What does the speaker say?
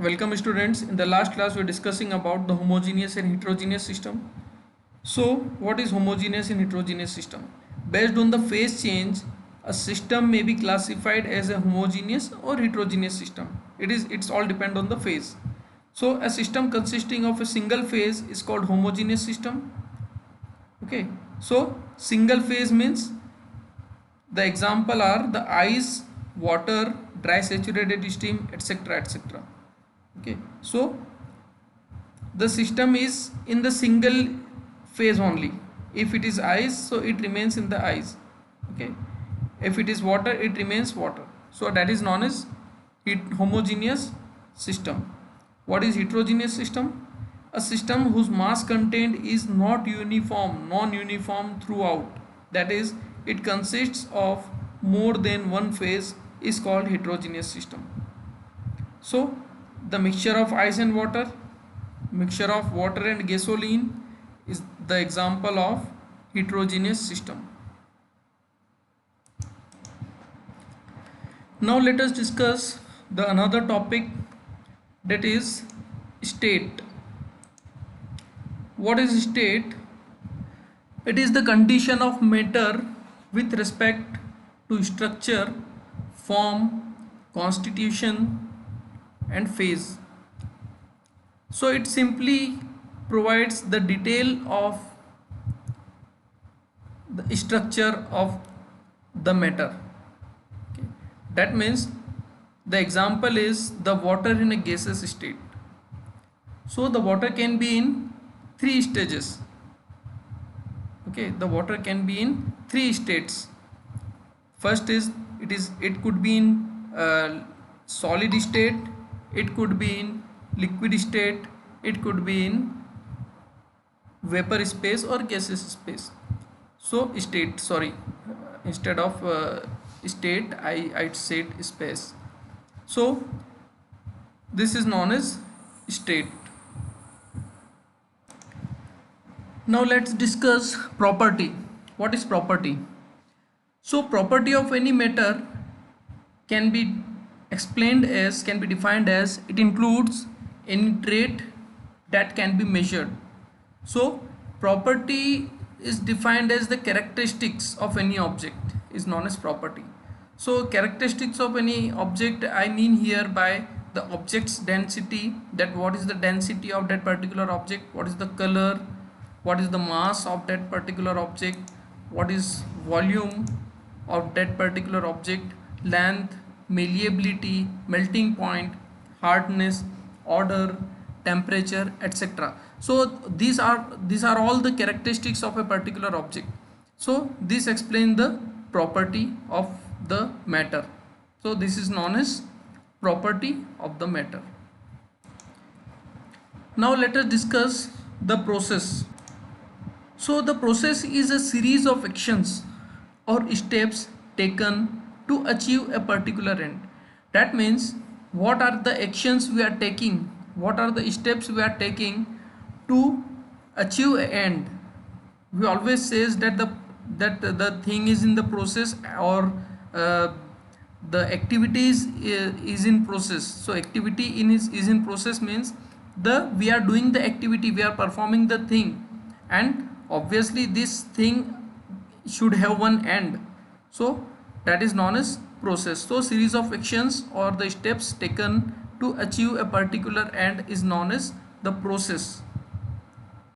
Welcome students. In the last class we are discussing about the homogeneous and heterogeneous system. So what is homogeneous and heterogeneous system? Based on the phase change, a system may be classified as a homogeneous or heterogeneous system. It's all depend on the phase. So a system consisting of a single phase is called homogeneous system. Okay. So single phase means the example are the ice, water, dry saturated steam, etc. etc. Okay, so the system is in the single phase only. If it is ice, so it remains in the ice. Okay, if it is water, it remains water. So that is known as homogeneous system. What is heterogeneous system? A system whose mass content is not uniform, non-uniform throughout, that is, it consists of more than one phase, is called heterogeneous system. So the mixture of ice and water, mixture of water and gasoline is the example of heterogeneous system. Now let us discuss the another topic, that is state. What is state? It is the condition of matter with respect to structure, form, constitution and phase. So it simply provides the detail of the structure of the matter. Okay. That means the example is the water in a gaseous state. So the water can be in three stages. Okay, the water can be in three states. First is it could be in solid state, it could be in liquid state, it could be in vapor space or gaseous space. So state, sorry, instead of state I said space. So this is known as state. Now let's discuss property. What is property? So property of any matter can be defined as it includes any trait that can be measured. So property is defined as the characteristics of any object is known as property. So characteristics of any object, I mean here by the object's density, that what is the density of that particular object, what is the color, what is the mass of that particular object, what is volume of that particular object, length, malleability, melting point, hardness, order, temperature, etc. So these are all the characteristics of a particular object. So this explains the property of the matter. So this is known as property of the matter. Now let us discuss the process. So the process is a series of actions or steps taken to achieve a particular end. That means what are the actions we are taking, what are the steps we are taking to achieve an end. We always says that the thing is in the process, or the activities is in process. So activity is in process means we are doing the activity, we are performing the thing, and obviously this thing should have one end. So that is known as process. So series of actions or the steps taken to achieve a particular end is known as the process.